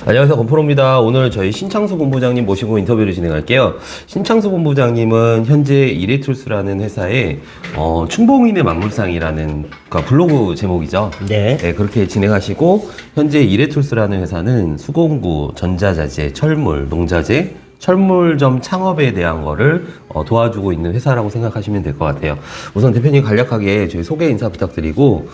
안녕하세요, 건프로입니다. 오늘 저희 신창수 본부장님 모시고 인터뷰를 진행할게요. 신창수 본부장님은 현재 이레툴스라는 회사의 춘봉인의 만물상이라는 블로그 제목이죠. 네. 네, 그렇게 진행하시고 현재 이레툴스라는 회사는 수공구, 전자자재, 철물, 농자재, 철물점 창업에 대한 거를 도와주고 있는 회사라고 생각하시면 될 것 같아요. 우선 대표님 간략하게 저희 소개 인사 부탁드리고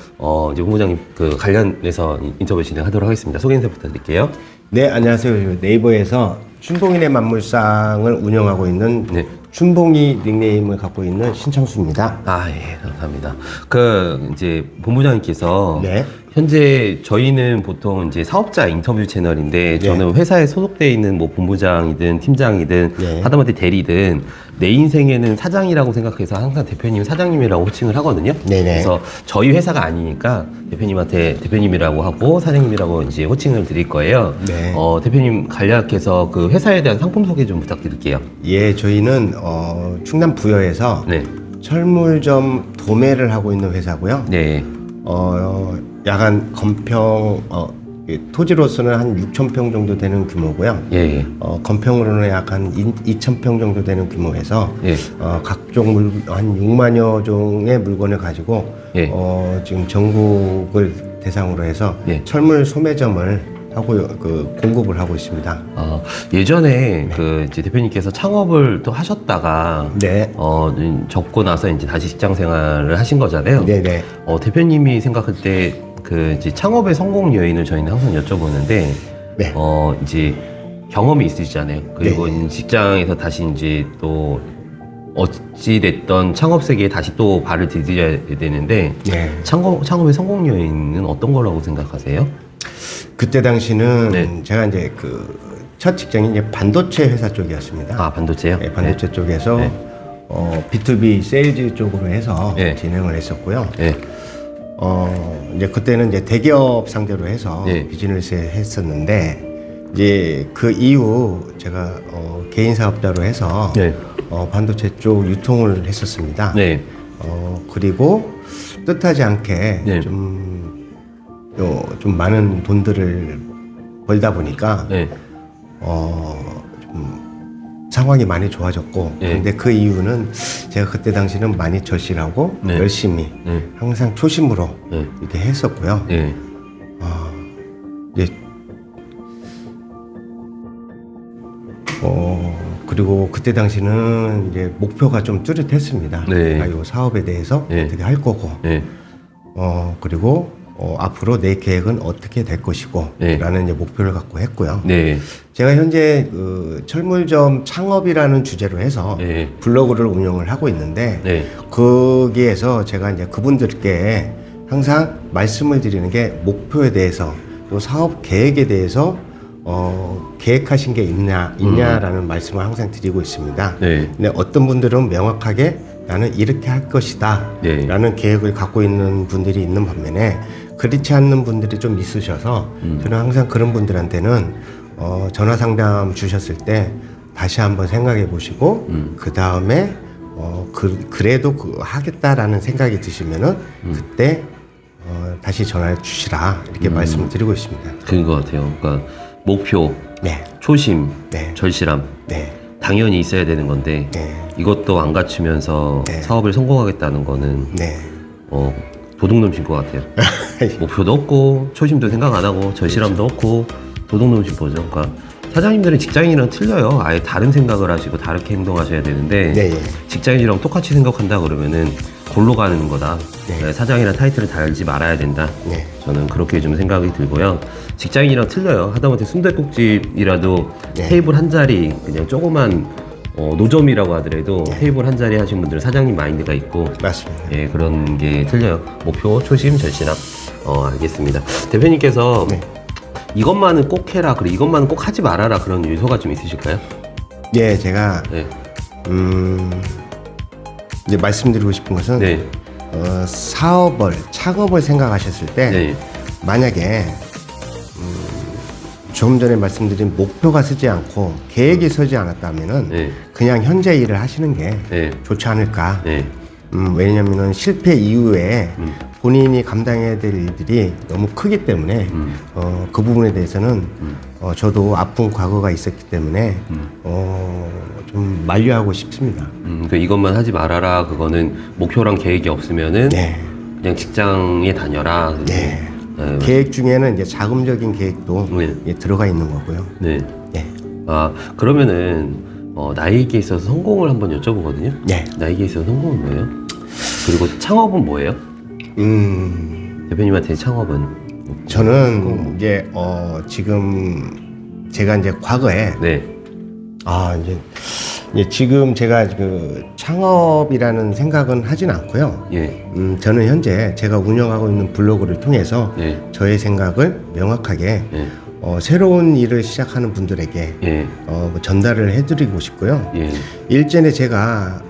이제 본부장님 그 관련해서 인터뷰 진행하도록 하겠습니다. 소개 인사 부탁드릴게요. 네, 안녕하세요. 네이버에서 춘봉인의 만물상을 운영하고 있는 네. 춘봉이 닉네임을 갖고 있는 신창수입니다. 아, 예, 감사합니다. 이제 본부장님께서 네. 현재 저희는 보통 이제 사업자 인터뷰 채널인데 저는 회사에 소속되어 있는 뭐 본부장이든 팀장이든 네. 하다못해 대리든 내 인생에는 사장이라고 생각해서 항상 대표님 사장님이라고 호칭을 하거든요. 네네. 그래서 저희 회사가 아니니까 대표님한테 대표님이라고 하고 사장님이라고 이제 호칭을 드릴 거예요. 네. 대표님 간략해서 그 회사에 대한 상품 소개 좀 부탁드릴게요. 예, 저희는 충남 부여에서 네. 철물점 도매를 하고 있는 회사고요. 네. 약간 건평 토지로서는 한 6,000평 정도 되는 규모고요. 예, 예. 건평으로는 약 한 2,000평 정도 되는 규모에서 예. 각종 한 6만여 종의 물건을 가지고 예. 지금 전국을 대상으로 해서 예. 철물 소매점을 하고 공급을 하고 있습니다. 예전에 이제 대표님께서 창업을 또 하셨다가 네. 접고 나서 이제 다시 직장 생활을 하신 거잖아요. 네네. 대표님이 생각할 때 이제 창업의 성공 요인을 저희는 항상 여쭤보는데, 네. 이제 경험이 있으시잖아요. 그리고 네. 직장에서 다시 이제 또 어찌됐던 창업 세계에 다시 또 발을 디뎌야 되는데, 네. 창업의 성공 요인은 어떤 거라고 생각하세요? 그때 당시는 네. 제가 이제 첫 직장이 이제 반도체 회사 쪽이었습니다. 아, 반도체요? 네, 반도체 네. 쪽에서 네. B2B 세일즈 쪽으로 해서 네. 진행을 했었고요. 네. 이제 그때는 이제 대기업 상대로 해서 네. 비즈니스 했었는데, 이제 그 이후 제가 개인 사업자로 해서 네. 반도체 쪽 유통을 했었습니다. 네. 그리고 뜻하지 않게 네. 좀 많은 돈들을 벌다 보니까 네. 좀 상황이 많이 좋아졌고, 네. 근데 그 이유는 제가 그때 당시는 많이 절실하고 네. 열심히 네. 항상 초심으로 네. 이렇게 했었고요. 네. 이제 그리고 그때 당시는 이제 목표가 좀 뚜렷했습니다. 네. 이 사업에 대해서 네. 어떻게 할 거고, 네. 그리고 앞으로 내 계획은 어떻게 될 것이고, 네. 라는 이제 목표를 갖고 했고요. 네. 제가 현재 철물점 창업이라는 주제로 해서 네. 블로그를 운영을 하고 있는데, 네. 거기에서 제가 이제 그분들께 항상 말씀을 드리는 게 목표에 대해서, 또 사업 계획에 대해서 계획하신 게 있냐라는 말씀을 항상 드리고 있습니다. 네. 근데 어떤 분들은 명확하게 나는 이렇게 할 것이다 네. 라는 계획을 갖고 있는 분들이 있는 반면에, 그렇지 않는 분들이 좀 있으셔서 저는 항상 그런 분들한테는 전화 상담 주셨을 때 다시 한번 생각해 보시고, 그 다음에 그래도 하겠다라는 생각이 드시면은 그때 다시 전화를 주시라, 이렇게 말씀을 드리고 있습니다. 그런 것 같아요. 그러니까 목표, 네, 초심, 네, 절실함 네, 당연히 있어야 되는 건데 네, 이것도 안 갖추면서 네. 사업을 성공하겠다는 거는 네. 도둑놈신 것 같아요. 목표도 없고 초심도 생각 안 하고 절실함도 없고 도둑놈신 거죠. 그러니까 사장님들은 직장인이랑 틀려요. 아예 다른 생각을 하시고 다르게 행동하셔야 되는데 네, 예. 직장인이랑 똑같이 생각한다 그러면은 골로 가는 거다. 네. 사장이랑 타이틀을 달지 말아야 된다. 네. 저는 그렇게 좀 생각이 들고요. 직장인이랑 틀려요. 하다못해 순댓국집이라도 네. 테이블 한 자리 그냥 조그만 노점이라고 하더라도 테이블 한 자리 하신 분들은 사장님 마인드가 있고, 맞습니다. 예, 그런 게 틀려요. 목표, 초심, 절실함. 알겠습니다. 대표님께서 네. 이것만은 꼭 해라, 그리고 이것만은 꼭 하지 말아라, 그런 요소가 좀 있으실까요? 예, 제가 네. 이제 말씀드리고 싶은 것은, 네. 창업을 생각하셨을 때, 네. 만약에 조금 전에 말씀드린 목표가 서지 않고 계획이 서지 않았다면은 네. 그냥 현재 일을 하시는 게 네. 좋지 않을까. 네. 왜냐면은 실패 이후에 본인이 감당해야 될 일들이 너무 크기 때문에 그 부분에 대해서는 저도 아픈 과거가 있었기 때문에 좀 만류하고 싶습니다. 그 이것만 하지 말아라. 그거는 목표랑 계획이 없으면은 네. 그냥 직장에 다녀라. 네. 네. 계획 중에는 이제 자금적인 계획도 네. 예, 들어가 있는 거고요. 네. 네. 아, 그러면은 나에게 있어서 성공을 한번 여쭤보거든요. 네. 나에게 있어서 성공은 뭐예요? 그리고 창업은 뭐예요? 대표님한테 창업은? 저는 이제 지금 제가 이제 과거에 네. 이제 지금 제가 그 창업이라는 생각은 하진 않고요. 예. 저는 현재 제가 운영하고 있는 블로그를 통해서 예. 저의 생각을 명확하게 예. 새로운 일을 시작하는 분들에게 예. 전달을 해드리고 싶고요. 예. 일전에 제가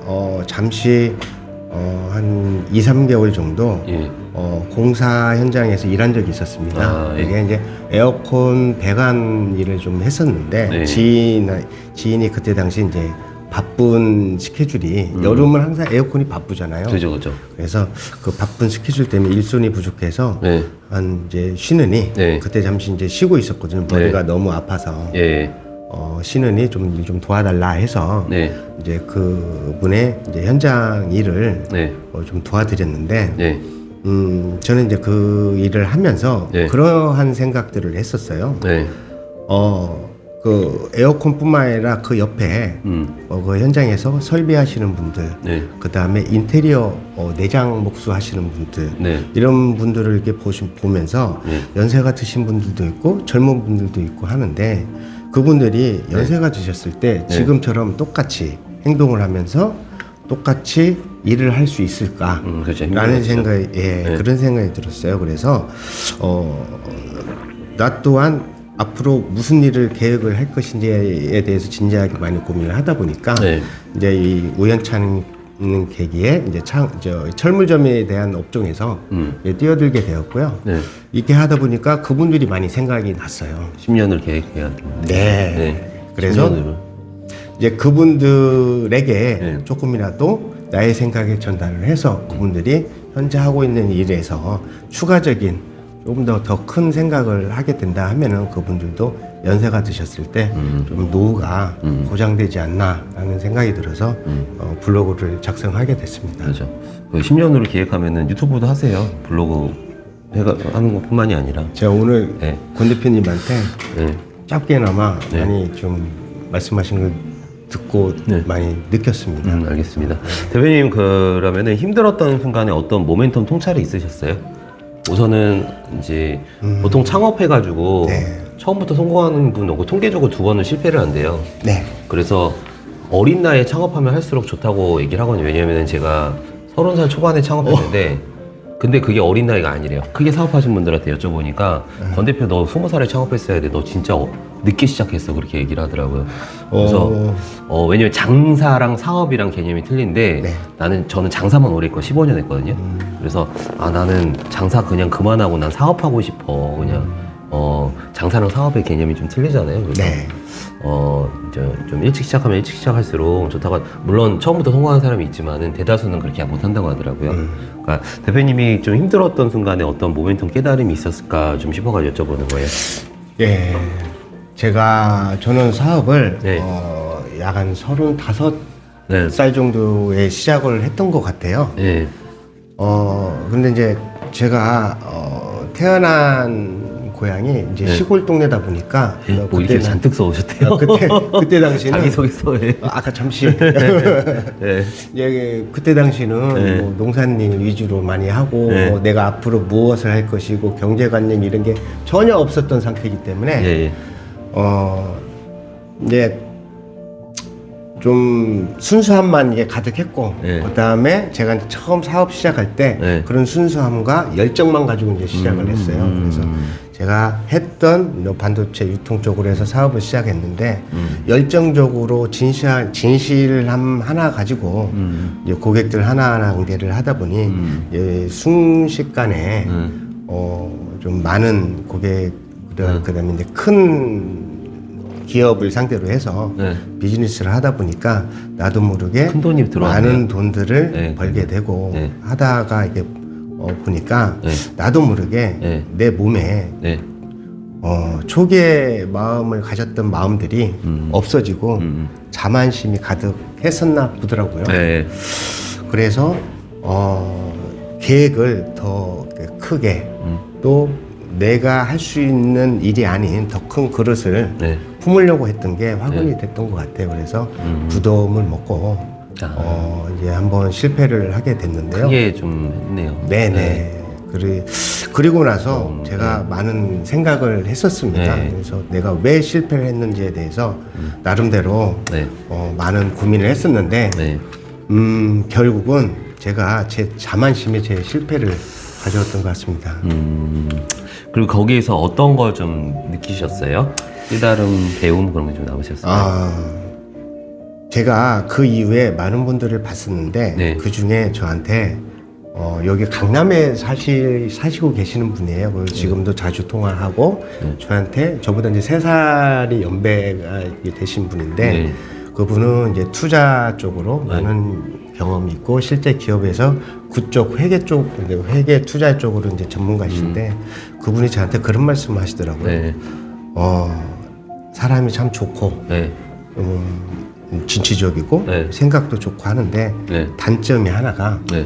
잠시 한 2, 3개월 정도 예. 공사 현장에서 일한 적이 있었습니다. 아, 예. 이게 이제 에어컨 배관 일을 좀 했었는데 네. 지인이 그때 당시 이제 바쁜 스케줄이 여름은 항상 에어컨이 바쁘잖아요. 그죠, 그죠. 그래서 그 바쁜 스케줄 때문에 일손이 부족해서 네. 한 이제 쉬느니 네. 그때 잠시 이제 쉬고 있었거든요. 머리가 너무 아파서 예. 쉬느니 좀 도와달라 해서 네. 이제 그 분의 이제 현장 일을 네. 좀 도와드렸는데 네. 저는 이제 그 일을 하면서 네. 그러한 생각들을 했었어요. 네. 그 에어컨뿐만 아니라 그 옆에 그 현장에서 설비하시는 분들, 네. 그 다음에 인테리어 내장 목수 하시는 분들, 네. 이런 분들을 이렇게 보면서 네. 연세가 드신 분들도 있고 젊은 분들도 있고 하는데 그분들이 연세가 드셨을 때 지금처럼 똑같이 행동을 하면서 똑같이 일을 할 수 있을까? 그렇죠. 라는 힘들었죠. 생각이, 네. 그런 생각이 들었어요. 그래서, 나 또한 앞으로 무슨 일을 계획을 할 것인지에 대해서 진지하게 많이 고민을 하다 보니까, 네. 이제 이 우연찮은 계기에 이제 철물점에 대한 업종에서 이제 뛰어들게 되었고요. 네. 이렇게 하다 보니까 그분들이 많이 생각이 났어요. 10년을 계획해야 돼. 네. 그래서 10년으로. 이제 그분들에게 네. 조금이라도 나의 생각에 전달을 해서 그분들이 현재 하고 있는 일에서 추가적인 조금 더 큰 생각을 하게 된다 하면은 그분들도 연세가 드셨을 때 좀 노후가 보장되지 않나라는 생각이 들어서 블로그를 작성하게 됐습니다. 그렇죠. 그 10년으로 계획하면은 유튜브도 하세요. 블로그 하는 것뿐만이 아니라. 제가 오늘 네. 권 대표님한테 네. 짧게나마 네. 많이 좀 말씀하신 걸 듣고 네. 많이 느꼈습니다. 알겠습니다. 대표님 그러면은 힘들었던 순간에 어떤 모멘텀 통찰이 있으셨어요? 우선은 이제 보통 창업해가지고 네. 처음부터 성공하는 분 오고 통계적으로 2번은 실패를 한대요. 네. 그래서 어린 나이에 창업하면 할수록 좋다고 얘기를 하거든요. 왜냐면 제가 30살 초반에 창업했는데 근데 그게 어린 나이가 아니래요. 크게 사업하신 분들한테 여쭤보니까 권 대표 너 20살에 창업했어야 돼. 너 진짜 늦게 시작했어. 그렇게 얘기를 하더라고요. 그래서 왜냐면 장사랑 사업이랑 개념이 틀린데 네. 저는 장사만 오래 했고 15년 했거든요. 그래서 나는 장사 그냥 그만하고 난 사업하고 싶어. 그냥 장사랑 사업의 개념이 좀 틀리잖아요. 그래서 네. 이제 좀 일찍 시작하면 일찍 시작할수록 좋다고, 물론 처음부터 성공하는 사람이 있지만은 대다수는 그렇게 못한다고 하더라고요. 그러니까 대표님이 좀 힘들었던 순간에 어떤 모멘텀 깨달음이 있었을까 좀 싶어가지고 여쭤보는 거예요. 예. 저는 사업을 네. 약 한 35살 네. 정도에 시작을 했던 것 같아요. 네. 근데 이제 제가 태어난 고향이 이제 시골 동네다 보니까 뭐 이렇게 잔뜩 써오셨대요. 그때 당시는 자기소개서에. 아까 잠시 네. 예, 그때 당시는 네. 뭐 농산일 위주로 많이 하고 네. 뭐 내가 앞으로 무엇을 할 것이고 경제관념 이런 게 전혀 없었던 상태이기 때문에 예. 이제 좀 순수함만 이게 가득했고 네. 그다음에 제가 이제 처음 사업 시작할 때 네. 그런 순수함과 열정만 가지고 이제 시작을 했어요. 그래서 제가 했던 반도체 유통 쪽으로 해서 사업을 시작했는데 열정적으로 진실함 하나 가지고 이제 고객들 하나하나 응대를 하다 보니 예, 순식간에 좀 많은 고객 그다음에 이제 큰 기업을 상대로 해서 네. 비즈니스를 하다 보니까 나도 모르게 큰 돈이 들어왔네요. 많은 돈들을 네. 벌게 되고 네. 하다가 이게 보니까 네. 나도 모르게 네. 내 몸에 네. 초기의 마음을 가졌던 마음들이 없어지고 자만심이 가득했었나 보더라고요. 네. 그래서 계획을 더 크게 또 내가 할 수 있는 일이 아닌 더 큰 그릇을 네. 품으려고 했던 게 화근이 됐던 것 같아요. 그래서 부dom을 먹고 이제 한번 실패를 하게 됐는데요. 크게 좀 했네요. 네네. 그리고 나서 제가 네. 많은 생각을 했었습니다. 네. 그래서 내가 왜 실패를 했는지에 대해서 나름대로 네. 많은 고민을 했었는데 네. 결국은 제가 제 자만심에 제 실패를 가져왔던 것 같습니다. 그리고 거기에서 어떤 걸 좀 느끼셨어요? 깨달음, 배움 그런 게 좀 남으셨어요? 제가 그 이후에 많은 분들을 봤었는데 네. 그 중에 저한테 여기 강남에 사시고 계시는 분이에요. 그래서 지금도 자주 통화하고 저한테 저보다 이제 3살이 연배가 되신 분인데 네. 그분은 이제 투자 쪽으로 많은 경험이 있고 실제 기업에서 그쪽 회계 쪽, 이제 회계 투자 쪽으로 이제 전문가이신데 그분이 저한테 그런 말씀을 하시더라고요. 네. 사람이 참 좋고 네. 진취적이고 네. 생각도 좋고 하는데 네. 단점이 하나가 네.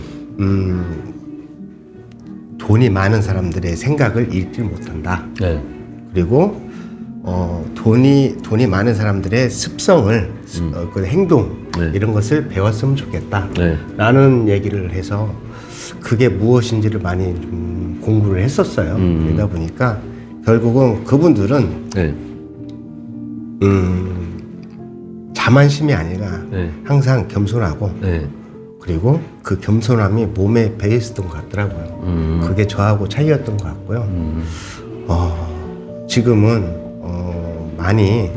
돈이 많은 사람들의 생각을 읽지 못한다. 네. 그리고 돈이 많은 사람들의 습성을 그 행동 네. 이런 것을 배웠으면 좋겠다. 네. 라는 얘기를 해서 그게 무엇인지를 많이 좀 공부를 했었어요. 그러다 보니까 결국은 그분들은 네. 자만심이 아니라 네. 항상 겸손하고 네. 그리고 그 겸손함이 몸에 배있었던 것 같더라고요. 그게 저하고 차이였던 것 같고요. 지금은 많이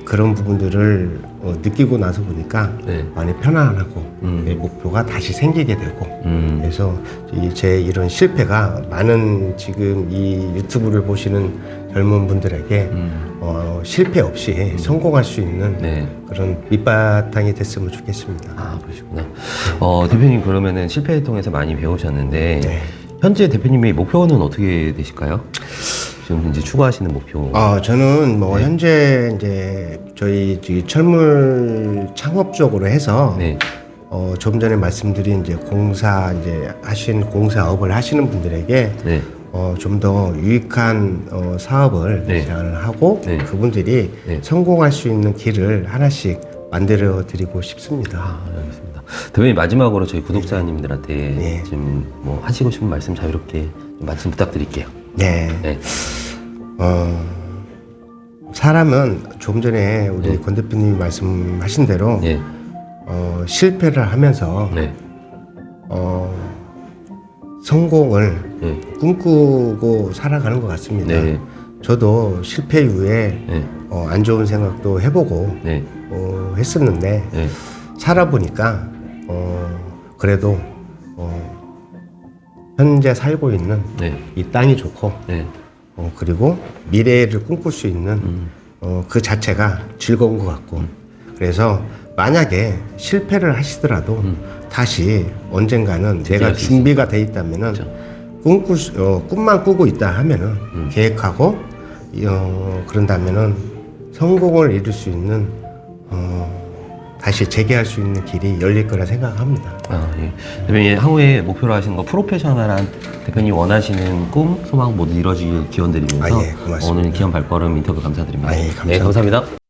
그런 부분들을 느끼고 나서 보니까 네. 많이 편안하고 내 목표가 다시 생기게 되고 그래서 제 이런 실패가 많은 지금 이 유튜브를 보시는 젊은 분들에게 실패 없이 성공할 수 있는 네. 그런 밑바탕이 됐으면 좋겠습니다. 아, 그러시구나. 대표님 그러면은 실패를 통해서 많이 배우셨는데 네. 현재 대표님의 목표는 어떻게 되실까요? 지금 이제 추구하시는 목표. 저는 뭐 현재 이제 저희 철물 창업 쪽으로 해서 네. 좀 전에 말씀드린 이제 공사업을 하시는 분들에게 네. 좀 더 유익한 사업을 네. 제안을 하고 네. 그분들이 네. 성공할 수 있는 길을 하나씩 만들어 드리고 싶습니다. 아, 알겠습니다. 대표님 마지막으로 저희 구독자님들한테 네. 지금 뭐 하시고 싶은 말씀 자유롭게 좀 말씀 부탁드릴게요. 네. 네. 사람은 좀 전에 우리 네. 권 대표님이 말씀하신 대로 네. 실패를 하면서 네. 성공을 네. 꿈꾸고 살아가는 것 같습니다. 네. 저도 실패 이후에 네. 안 좋은 생각도 해보고 네. 했었는데 네. 살아보니까 그래도 현재 살고 있는 네. 이 땅이 좋고 네. 그리고 미래를 꿈꿀 수 있는 그 자체가 즐거운 것 같고 그래서 만약에 실패를 하시더라도 다시 언젠가는 내가 할수 준비가 돼 있다면은 꿈만 꾸고 있다 하면은 계획하고 그런다면은 성공을 이룰 수 있는 다시 재개할 수 있는 길이 열릴 거라 생각합니다. 아, 예. 대표님 향후에 목표로 하시는 거 프로페셔널한 대표님 원하시는 꿈, 소망 모두 이루어지길 기원드리면서 아, 예, 고맙습니다. 오늘 기원 발걸음 인터뷰 감사드립니다. 아, 예, 감사합니다. 네, 감사합니다.